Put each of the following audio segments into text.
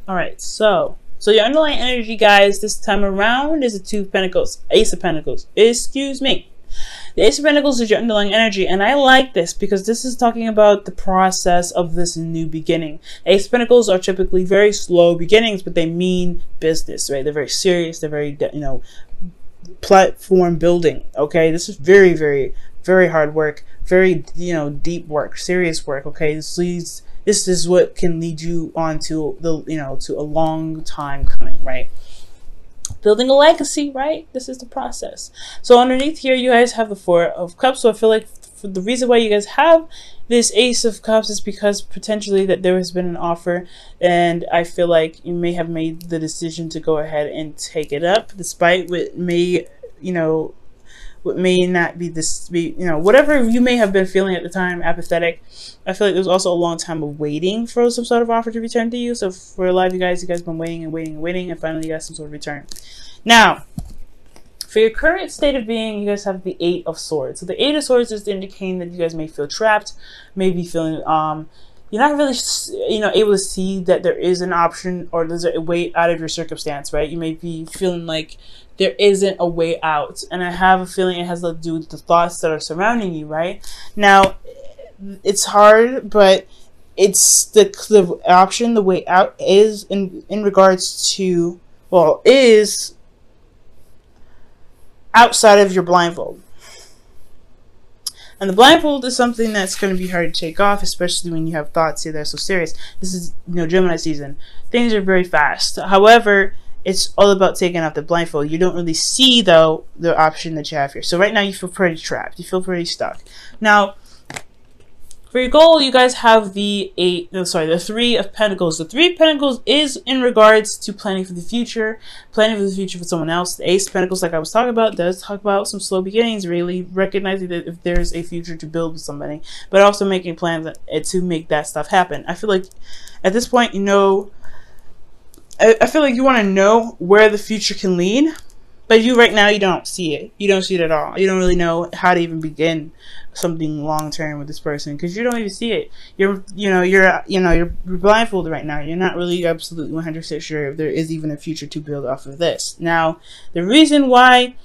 All right, so your underlying energy, guys, this time around is a Two of Pentacles, Ace of Pentacles. Excuse me. The Ace of Pentacles is your underlying energy, and I like this because this is talking about the process of this new beginning. Ace of Pentacles are typically very slow beginnings, but they mean business, right? They're very serious. They're very, platform building. Okay, this is very, very, very hard work. Very, deep work, serious work. Okay, this is what can lead you on to to a long time coming, right? Building a legacy, right? This is the process. So underneath here, you guys have the Four of Cups. So I feel like for the reason why you guys have this Ace of Cups is because potentially that there has been an offer, and I feel like you may have made the decision to go ahead and take it up, despite what may, what may not be this, whatever you may have been feeling at the time, apathetic. I feel like there's also a long time of waiting for some sort of offer to return to you. So for a lot of you guys have been waiting and waiting and waiting, and finally you got some sort of return. Now, for your current state of being, you guys have the Eight of Swords. So the Eight of Swords is indicating that you guys may feel trapped, maybe feeling you're not really able to see that there is an option or there's a way out of your circumstance, right? You may be feeling like there isn't a way out, and I have a feeling it has to do with the thoughts that are surrounding you, right? Now, it's hard, but it's the option, the way out is in regards to, well, is outside of your blindfold. And the blindfold is something that's going to be hard to take off, especially when you have thoughts here that are so serious. This is, Gemini season. Things are very fast. However, it's all about taking off the blindfold. You don't really see, though, the option that you have here. So right now you feel pretty trapped. You feel pretty stuck. Now, for your goal, you guys have the Three of Pentacles. The Three of Pentacles is in regards to planning for the future for someone else. The Ace of Pentacles, like I was talking about, does talk about some slow beginnings, really recognizing that if there's a future to build with somebody, but also making plans to make that stuff happen. I feel like at this point, I feel like you want to know where the future can lead, but right now you don't see it. You don't see it at all. You don't really know how to even begin something long term with this person because you don't even see it. You're blindfolded right now. You're not really absolutely 100% sure if there is even a future to build off of this. Now, the reason why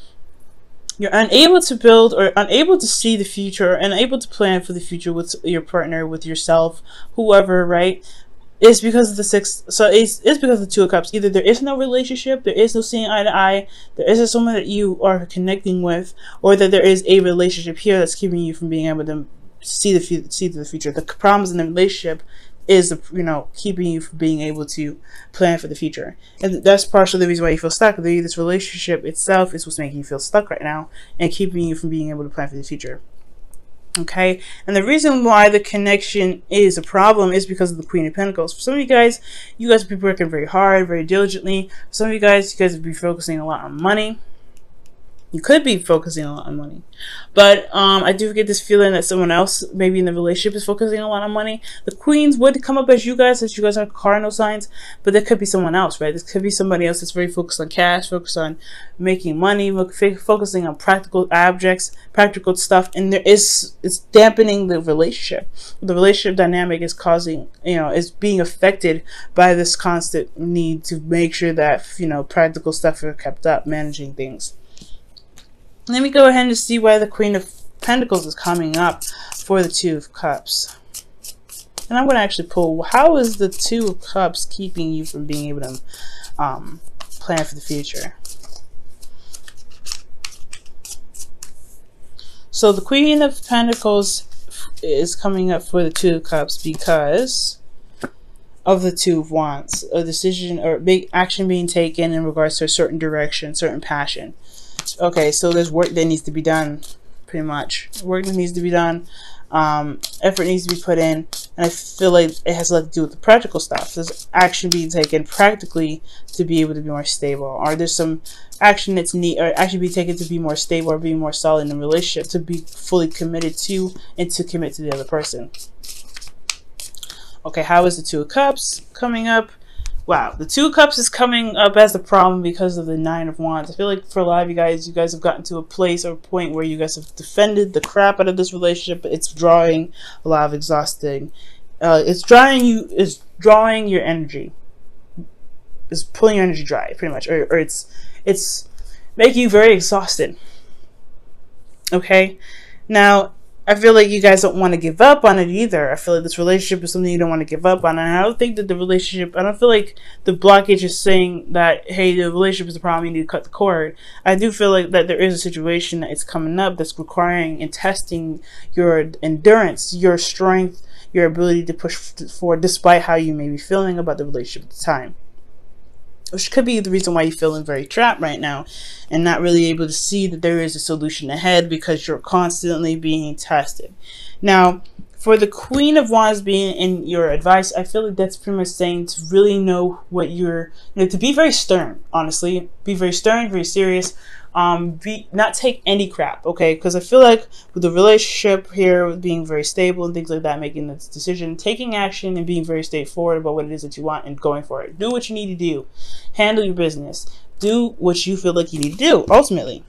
you're unable to build or unable to see the future or unable to plan for the future with your partner, with yourself, whoever, right? It's because of the it's because of the Two of Cups. Either there is no relationship, there is no seeing eye to eye, there isn't someone that you are connecting with, or that there is a relationship here that's keeping you from being able to see the future. The problems in the relationship is keeping you from being able to plan for the future, and that's partially the reason why you feel stuck. This relationship itself is what's making you feel stuck right now and keeping you from being able to plan for the future. Okay, and the reason why the connection is a problem is because of the Queen of Pentacles. For some of you guys will be working very hard, very diligently. For some of you guys will be focusing a lot on money. You could be focusing a lot on money, but I do get this feeling that someone else, maybe in the relationship, is focusing a lot on money. The Queens would come up as you guys are cardinal signs, but there could be someone else, right? This could be somebody else that's very focused on cash, focused on making money, focusing on practical objects, practical stuff, and it's dampening the relationship. The relationship dynamic is causing, is being affected by this constant need to make sure that practical stuff are kept up, managing things. Let me go ahead and see why the Queen of Pentacles is coming up for the Two of Cups. And I'm going to actually pull, how is the Two of Cups keeping you from being able to plan for the future? So the Queen of Pentacles is coming up for the Two of Cups because of the Two of Wands. A decision or big action being taken in regards to a certain direction, certain passion. Okay, so there's work that needs to be done, pretty much. Work that needs to be done, effort needs to be put in, and I feel like it has a lot to do with the practical stuff. There's action being taken practically to be able to be more stable, or there's some action that's action being taken to be more stable or be more solid in a relationship, to be fully committed to and to commit to the other person. Okay, how is the Two of Cups coming up? Wow, the Two of Cups is coming up as the problem because of the Nine of Wands. I feel like for a lot of you guys have gotten to a place or a point where you guys have defended the crap out of this relationship, but it's drawing a lot of exhausting. It's drawing your energy. is pulling your energy dry, pretty much, or it's making you very exhausted. Okay, now I feel like you guys don't want to give up on it either. I feel like this relationship is something you don't want to give up on. And I don't think that the relationship, I don't feel like the blockage is saying that, hey, the relationship is the problem, you need to cut the cord. I do feel like that there is a situation that is coming up that's requiring and testing your endurance, your strength, your ability to push forward despite how you may be feeling about the relationship at the time. Which could be the reason why you're feeling very trapped right now and not really able to see that there is a solution ahead, because you're constantly being tested. Now, for the Queen of Wands being in your advice, I feel like that's pretty much saying to really know what you're, to be very stern, honestly. Be very stern, very serious. Not take any crap, okay? Because I feel like with the relationship here, with being very stable and things like that, making this decision, taking action and being very straightforward about what it is that you want and going for it. Do what you need to do. Handle your business. Do what you feel like you need to do, ultimately.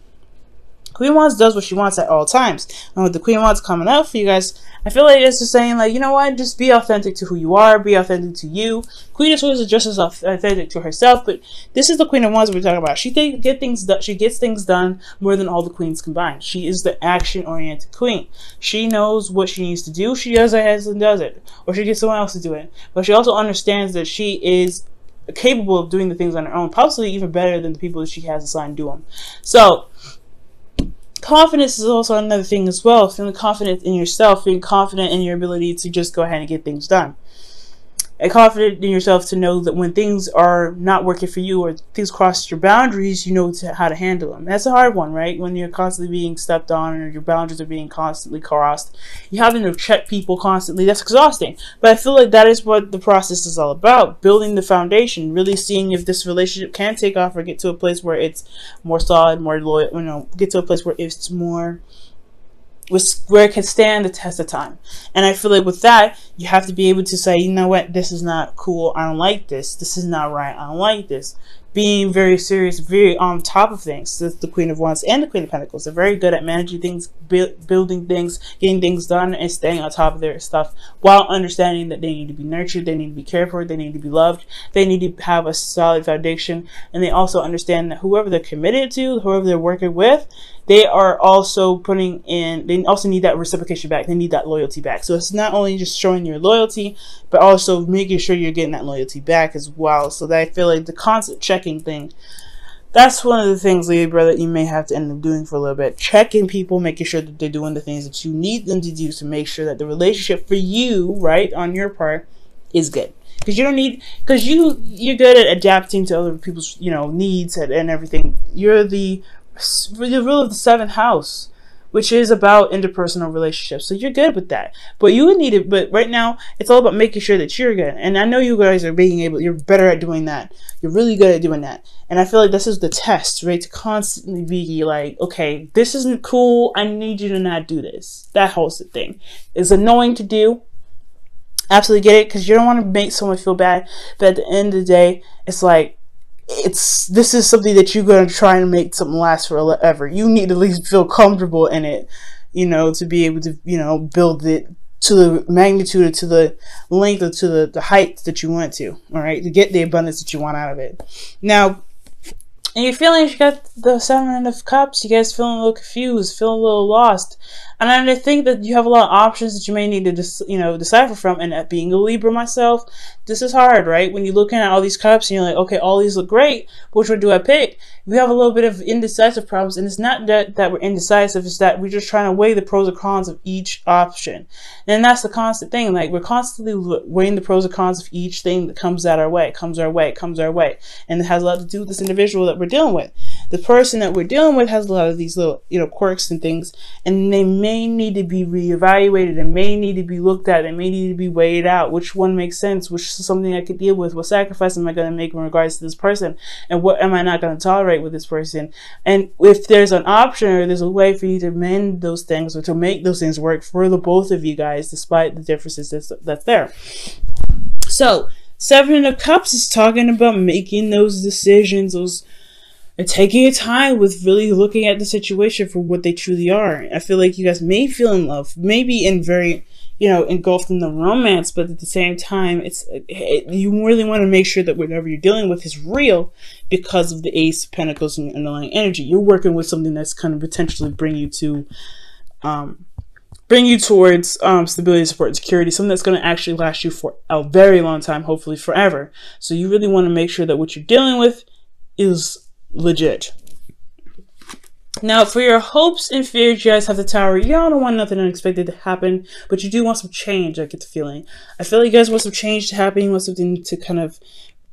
Queen of Wands does what she wants at all times. And with the Queen of Wands coming up for you guys, I feel like it's just saying, like, you know what? Just be authentic to who you are. Be authentic to you. Queen of Swords is just as authentic to herself, but this is the Queen of Wands we're talking about. She gets things done more than all the queens combined. She is the action-oriented queen. She knows what she needs to do. She does it and does it, or she gets someone else to do it. But she also understands that she is capable of doing the things on her own, possibly even better than the people that she has assigned to them. So confidence is also another thing as well. Feeling confident in yourself, feeling confident in your ability to just go ahead and get things done. And confident in yourself to know that when things are not working for you or things cross your boundaries, you know how to handle them. That's a hard one, right? When you're constantly being stepped on or your boundaries are being constantly crossed, you're having to check people constantly. That's exhausting. But I feel like that is what the process is all about. Building the foundation, really seeing if this relationship can take off or get to a place where it's more solid, more loyal, get to a place where it's more, where it can stand the test of time. And I feel like with that, you have to be able to say, you know what, this is not cool, I don't like this, this is not right, I don't like this. Being very serious, very on top of things. That's the Queen of Wands and the Queen of Pentacles. They're very good at managing things, building things, getting things done, and staying on top of their stuff while understanding that they need to be nurtured, they need to be cared for, they need to be loved, they need to have a solid foundation, and they also understand that whoever they're committed to, whoever they're working with, they are also putting in, they also need that reciprocation back. They need that loyalty back. So it's not only just showing your loyalty, but also making sure you're getting that loyalty back as well. So that I feel like the constant checking thing, that's one of the things, Libra, that you may have to end up doing for a little bit. Checking people, making sure that they're doing the things that you need them to do to make sure that the relationship for you, right, on your part, is good. Because you don't need, because you're good at adapting to other people's, needs and everything. You're the rule of the 7th house, which is about interpersonal relationships. So you're good with that. But you would need it. But right now, it's all about making sure that you're good. And I know you guys are you're better at doing that. You're really good at doing that. And I feel like this is the test, right? To constantly be like, okay, this isn't cool. I need you to not do this. That whole thing is annoying to do. Absolutely get it. Because you don't want to make someone feel bad. But at the end of the day, it's like, this is something that you're going to try and make something last forever. You need to at least feel comfortable in it, to be able to, build it to the magnitude or to the length or to the height that you want to, all right, to get the abundance that you want out of it. Now, in your feelings, you got the 7 of Cups. You guys feeling a little confused, feeling a little lost. And I think that you have a lot of options that you may need to decipher from. And being a Libra myself, this is hard, right? When you're looking at all these cups and you're like, okay, all these look great, but which one do I pick? We have a little bit of indecisive problems, and it's not that we're indecisive, it's that we're just trying to weigh the pros and cons of each option. And that's the constant thing. Like, we're constantly weighing the pros and cons of each thing that comes our way. And it has a lot to do with this individual that we're dealing with. The person that we're dealing with has a lot of these little, quirks and things, and they may need to be reevaluated, and may need to be looked at, and may need to be weighed out. Which one makes sense? Which is something I could deal with? What sacrifice am I going to make in regards to this person? And what am I not going to tolerate with this person? And if there's an option or there's a way for you to mend those things or to make those things work for the both of you guys, despite the differences that's there. So 7 of Cups is talking about making those decisions, and taking your time with really looking at the situation for what they truly are. I feel like you guys may feel in love, maybe in very, you know, engulfed in the romance, but at the same time, you really want to make sure that whatever you're dealing with is real because of the Ace of Pentacles and underlying energy. You're working with something that's going to potentially bring you towards stability, support, and security, something that's going to actually last you for a very long time, hopefully forever. So you really want to make sure that what you're dealing with is legit. Now, for your hopes and fears, you guys have the Tower. Y'all don't want nothing unexpected to happen, but you do want some change, I get the feeling. I feel like you guys want some change to happen. You want something to kind of,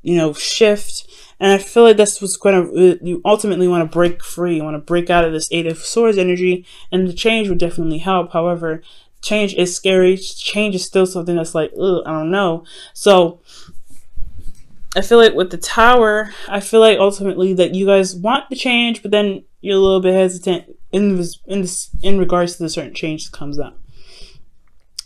you know, shift. And I feel like that's what's going to, you ultimately want to break free. You want to break out of this Eight of Swords energy, and the change would definitely help. However, change is scary. Change is still something that's like, ugh, I don't know. So I feel like with the Tower, I feel like ultimately that you guys want the change, but then you're a little bit hesitant in regards to the certain change that comes up.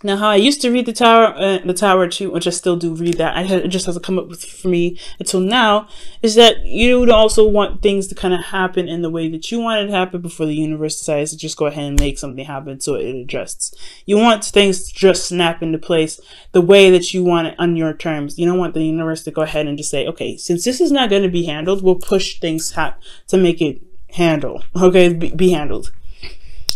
Now, how I used to read the Tower too, which I still do read that, it just hasn't come up with for me until now, is that you would also want things to kind of happen in the way that you want it to happen before the universe decides to just go ahead and make something happen so it adjusts. You want things to just snap into place the way that you want it on your terms. You don't want the universe to go ahead and just say, okay, since this is not going to be handled, we'll push things to make it be handled.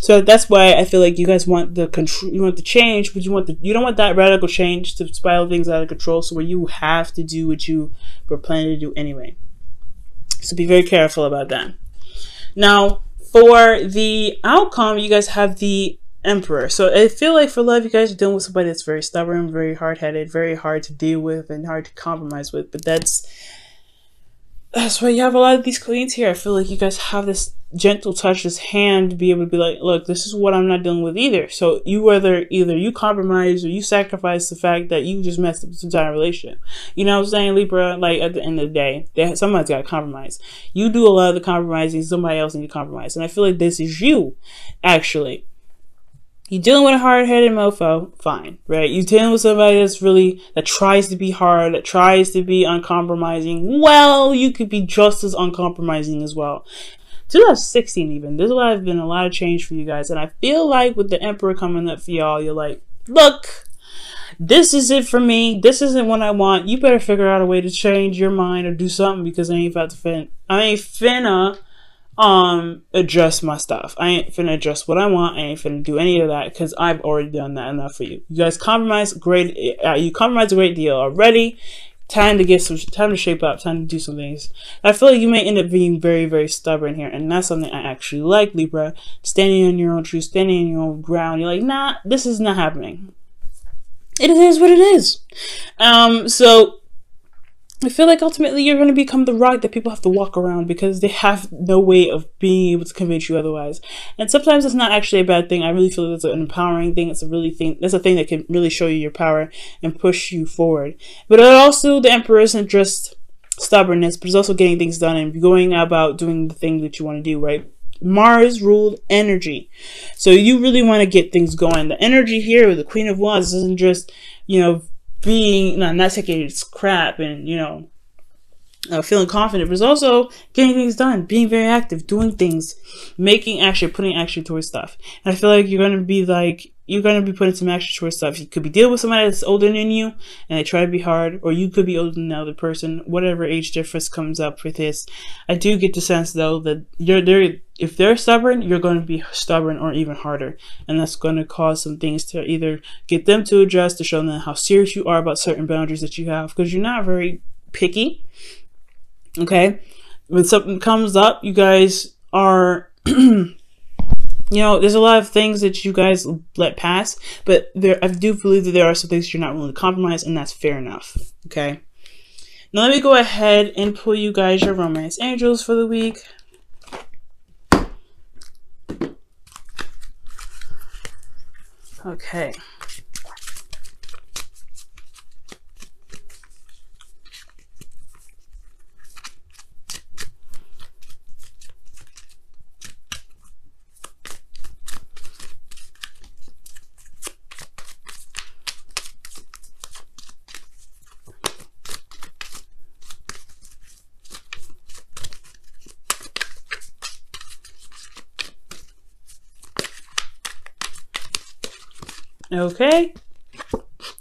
So that's why I feel like you guys want the control, you want the change, but you don't want that radical change to spiral things out of control, so where you have to do what you were planning to do anyway. So be very careful about that. Now, for the outcome, you guys have the Emperor. So I feel like for love, you guys are dealing with somebody that's very stubborn, very hard-headed, very hard to deal with, and hard to compromise with. But that's why you have a lot of these queens here. I feel like you guys have this gentle touch, this hand to be able to be like, look, this is what I'm not dealing with either. So you either you compromise or you sacrifice the fact that you just messed up this entire relationship. You know what I'm saying, Libra? Like, at the end of the day, somebody's got to compromise. You do a lot of the compromising, somebody else needs to compromise. And I feel like this is you, actually. You're dealing with a hard-headed mofo, fine, right? You're dealing with somebody that tries to be hard, that tries to be uncompromising. Well, you could be just as uncompromising as well. 2016 even, been a lot of change for you guys. And I feel like with the Emperor coming up for y'all, you're like, look, this is it for me. This isn't what I want. You better figure out a way to change your mind or do something, because I ain't finna adjust my stuff. I ain't finna adjust what I want. I ain't finna do any of that, because I've already done that enough for you. You guys compromise great. You compromise a great deal already. Time to shape up. Time to do some things. I feel like you may end up being very, very stubborn here, and that's something I actually like, Libra. Standing on your own truth, standing on your own ground. You're like, nah, this is not happening. It is what it is. So I feel like ultimately you're going to become the rock that people have to walk around, because they have no way of being able to convince you otherwise. And sometimes it's not actually a bad thing. I really feel that's an empowering thing. That's a thing that can really show you your power and push you forward. But also, the Emperor isn't just stubbornness, but it's also getting things done and going about doing the thing that you want to do, right? Mars ruled energy. So you really want to get things going. The energy here with the Queen of Wands isn't just, you know, being not taking it's crap and, you know, feeling confident, but it's also getting things done, being very active, doing things, making action, putting action towards stuff. And I feel like you're going to be putting some action towards stuff. You could be dealing with somebody that's older than you and they try to be hard, or you could be older than the other person, whatever age difference comes up with this. I do get the sense though that if they're stubborn, you're going to be stubborn or even harder. And that's going to cause some things to either get them to adjust, to show them how serious you are about certain boundaries that you have, because you're not very picky. Okay, when something comes up, you guys are, you know, there's a lot of things that you guys let pass, but I do believe that there are some things you're not willing to compromise, and that's fair enough. Okay, now let me go ahead and pull you guys your romance angels for the week. Okay. Okay,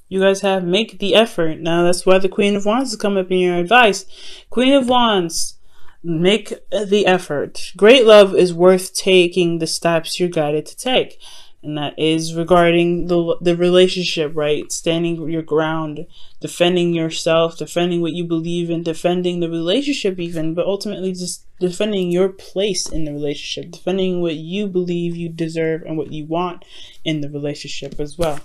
You guys have make the effort. Now that's why the Queen of Wands has come up in your advice. Queen of Wands, make the effort. Great love is worth taking the steps you're guided to take. And that is regarding the relationship, right? Standing your ground, defending yourself, defending what you believe in, defending the relationship even, but ultimately just defending your place in the relationship, defending what you believe you deserve and what you want in the relationship as well.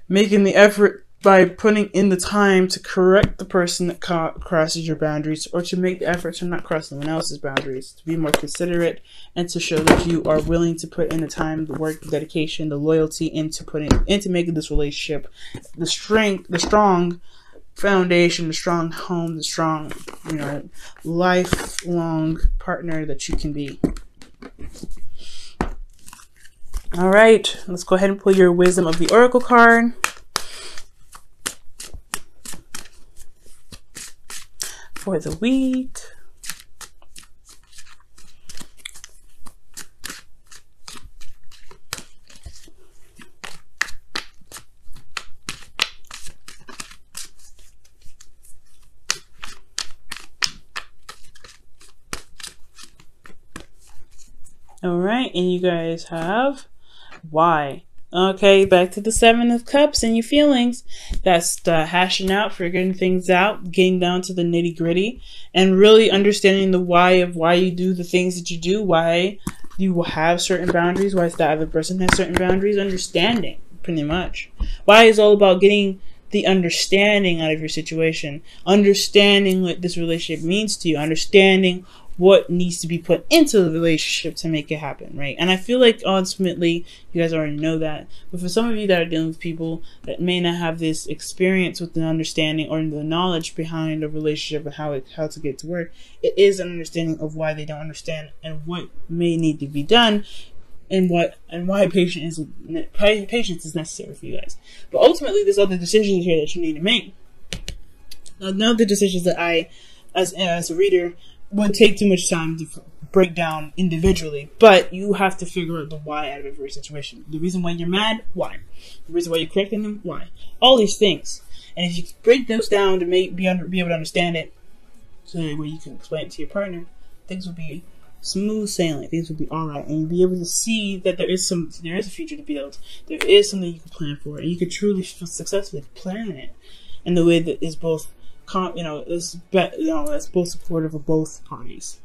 Making the effort by putting in the time to correct the person that crosses your boundaries, or to make the effort to not cross someone else's boundaries, to be more considerate, and to show that you are willing to put in the time, the work, the dedication, the loyalty into making this relationship the strong foundation, the strong home, the strong, lifelong partner that you can be. All right, let's go ahead and pull your Wisdom of the Oracle card. For the week. All right, and you guys have why. Okay, back to the Seven of Cups and your feelings. That's the hashing out, figuring things out, getting down to the nitty gritty, and really understanding the why of why you do the things that you do, why you have certain boundaries, why the other person has certain boundaries. Understanding, pretty much. Why is all about getting the understanding out of your situation, understanding what this relationship means to you, understanding what needs to be put into the relationship to make it happen, right? And I feel like ultimately you guys already know that. But for some of you that are dealing with people that may not have this experience with the understanding or the knowledge behind a relationship and how to get to work, it is an understanding of why they don't understand and what may need to be done, and why patience is necessary for you guys. But ultimately, there's other decisions here that you need to make. Now, none of the decisions that I, as a reader, would take too much time to break down individually, but you have to figure out the why out of every situation. The reason why you're mad, why? The reason why you're correcting them, why? All these things. And if you break those down to be able to understand it, so that way you can explain it to your partner, things will be smooth sailing. Things will be alright, and you'll be able to see that there is a future to build. There is something you can plan for, and you can truly successfully plan it in the way that is both that's both supportive of both parties.